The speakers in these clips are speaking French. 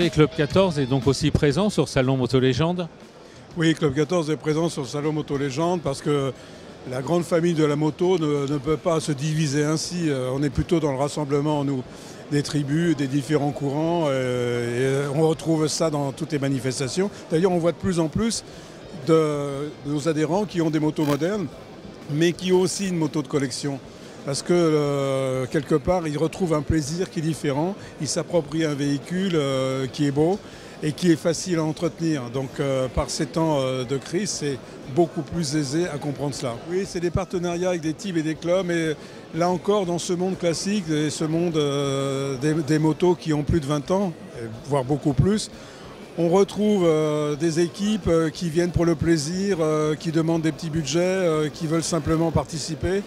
savez, Club 14 est donc aussi présent sur Salon Moto Légende. Oui, Club 14 est présent sur le Salon Moto Légende parce que la grande famille de la moto ne peut pas se diviser ainsi. On est plutôt dans le rassemblement, nous, des tribus, des différents courants. Et on retrouve ça dans toutes les manifestations. D'ailleurs, on voit de plus en plus de nos adhérents qui ont des motos modernes, mais qui ont aussi une moto de collection. Parce que quelque part, ils retrouvent un plaisir qui est différent. Ils s'approprient un véhicule qui est beau et qui est facile à entretenir. Donc par ces temps de crise, c'est beaucoup plus aisé à comprendre cela. Oui, c'est des partenariats avec des teams et des clubs. Et là encore, dans ce monde classique, et ce monde des motos qui ont plus de 20 ans, voire beaucoup plus, on retrouve des équipes qui viennent pour le plaisir, qui demandent des petits budgets, qui veulent simplement participer.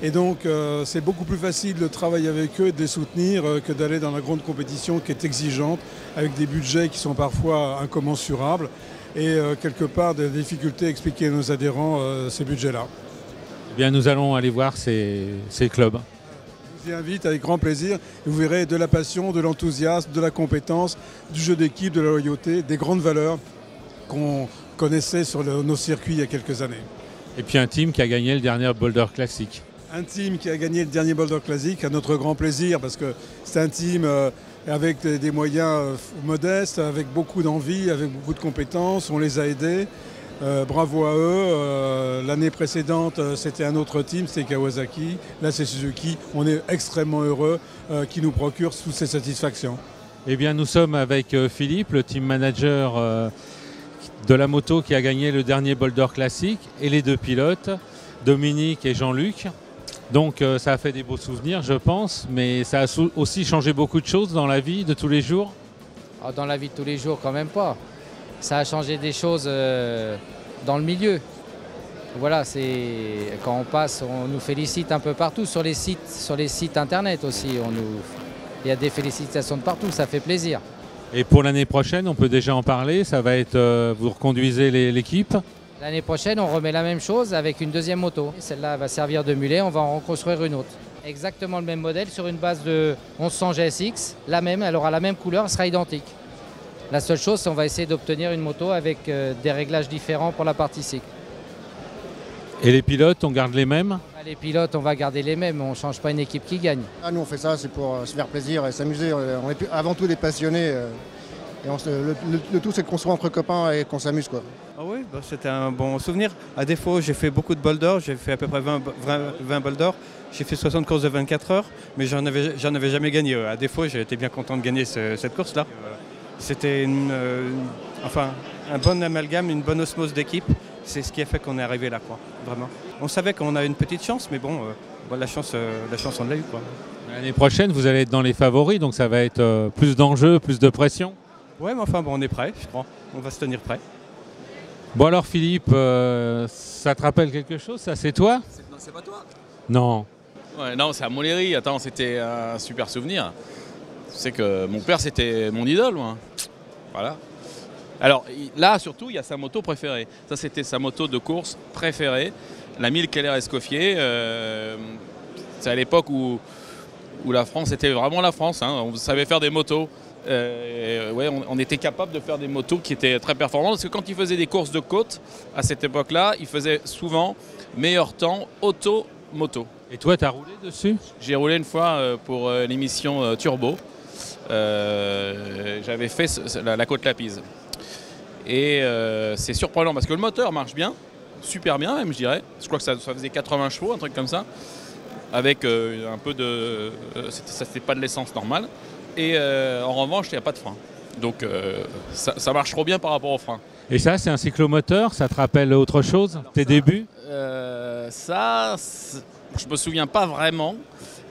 Et donc c'est beaucoup plus facile de travailler avec eux et de les soutenir que d'aller dans la grande compétition qui est exigeante, avec des budgets qui sont parfois incommensurables et quelque part des difficultés à expliquer à nos adhérents ces budgets-là. Eh bien, nous allons aller voir ces clubs. Je vous y invite avec grand plaisir. Vous verrez de la passion, de l'enthousiasme, de la compétence, du jeu d'équipe, de la loyauté, des grandes valeurs qu'on connaissait sur nos circuits il y a quelques années. Et puis un team qui a gagné le dernier Boulder Classic. Un team qui a gagné le dernier Boulder Classic, à notre grand plaisir, parce que c'est un team avec des moyens modestes, avec beaucoup d'envie, avec beaucoup de compétences. On les a aidés. Bravo à eux. L'année précédente, c'était un autre team, c'était Kawasaki. Là, c'est Suzuki. On est extrêmement heureux qu'ils nous procurent toutes ces satisfactions. Eh bien, nous sommes avec Philippe, le team manager de la moto qui a gagné le dernier Boulder Classic, et les deux pilotes, Dominique et Jean-Luc. Donc ça a fait des beaux souvenirs, je pense, mais ça a aussi changé beaucoup de choses dans la vie de tous les jours. Dans la vie de tous les jours, quand même pas. Ça a changé des choses dans le milieu. Voilà, quand on passe, on nous félicite un peu partout, sur les sites internet aussi. Il y a des félicitations de partout, ça fait plaisir. Et pour l'année prochaine, on peut déjà en parler, ça va être, vous reconduisez l'équipe? L'année prochaine, on remet la même chose avec une deuxième moto. Celle-là va servir de mulet, on va en reconstruire une autre. Exactement le même modèle sur une base de 1100 GSX, la même, elle aura la même couleur, elle sera identique. La seule chose, c'est qu'on va essayer d'obtenir une moto avec des réglages différents pour la partie cycle. Et les pilotes, on garde les mêmes? Les pilotes, on va garder les mêmes, on ne change pas une équipe qui gagne. Nous, on fait ça, c'est pour se faire plaisir et s'amuser. On est avant tout des passionnés. Et le tout, c'est de construire entre copains et qu'on s'amuse, quoi. Ah oui, c'était un bon souvenir. À défaut, j'ai fait beaucoup de boulders, j'ai fait à peu près 20 boulders. J'ai fait 60 courses de 24 heures, mais j'en avais jamais gagné. À défaut, j'ai été bien content de gagner cette course-là. C'était un bon amalgame, une bonne osmose d'équipe. C'est ce qui a fait qu'on est arrivé là, quoi, vraiment. On savait qu'on a une petite chance, mais bon, la chance on l'a eu, quoi. L'année prochaine, vous allez être dans les favoris, donc ça va être plus d'enjeux, plus de pression. Ouais, mais enfin, on est prêt, je crois. On va se tenir prêt. Bon alors Philippe, ça te rappelle quelque chose, ça c'est toi? Non, c'est pas toi? Non. Ouais, non, c'est à Montlhéry. Attends, c'était un super souvenir. Tu sais que mon père, c'était mon idole, moi. Voilà. Alors là, surtout, il y a sa moto préférée. Ça, c'était sa moto de course préférée, la 1000 Keller Escoffier. C'est à l'époque où la France était vraiment la France. Hein. On savait faire des motos. Ouais, on était capable de faire des motos qui étaient très performantes. Parce que quand il faisait des courses de côte, à cette époque-là, il faisait souvent meilleur temps auto-moto. Et toi, tu as roulé dessus? J'ai roulé une fois pour l'émission Turbo. J'avais fait la côte Lapise. Et c'est surprenant parce que le moteur marche bien, super bien même, je dirais. Je crois que ça faisait 80 chevaux, un truc comme ça. Avec un peu de... c'était pas de l'essence normale. Et en revanche, il n'y a pas de frein. Donc ça marche trop bien par rapport au frein. Et ça, c'est un cyclomoteur? Ça te rappelle autre chose? Tes débuts? Je me souviens pas vraiment.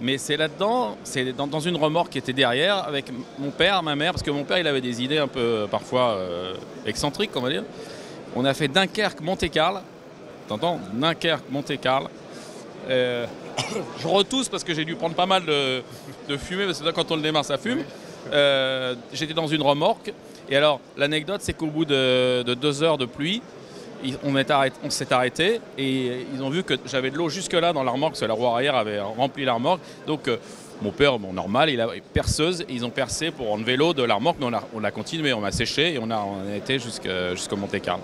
Mais c'est là-dedans, c'est dans une remorque qui était derrière avec mon père, ma mère, parce que mon père il avait des idées un peu parfois excentriques, on va dire. On a fait Dunkerque-Monte-Carlo. T'entends? Dunkerque-Monte-Carlo. Je retousse parce que j'ai dû prendre pas mal de fumée, parce que là, quand on le démarre, ça fume. J'étais dans une remorque. Et alors, l'anecdote, c'est qu'au bout de 2 heures de pluie, on s'est arrêté et ils ont vu que j'avais de l'eau jusque là dans la remorque, parce que la roue arrière avait rempli la remorque. Donc Mon père, bon, normal, il a perceuse, et ils ont percé pour enlever l'eau de la remorque, mais on a continué, on a séché et on a été jusqu'au Monte-Carlo.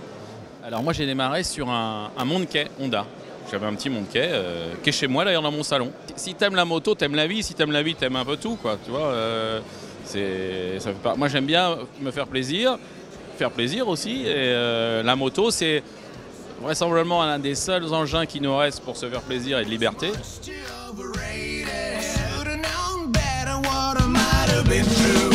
Alors moi j'ai démarré sur un Monte-Quai Honda. J'avais un petit Monte-Quai qui est chez moi d'ailleurs dans mon salon. Si t'aimes la moto, t'aimes la vie. Si t'aimes la vie, t'aimes un peu tout, quoi. Tu vois, ça fait pas... Moi j'aime bien me faire plaisir aussi. Et la moto, c'est vraisemblablement l'un des seuls engins qui nous restent pour se faire plaisir et de liberté. Been through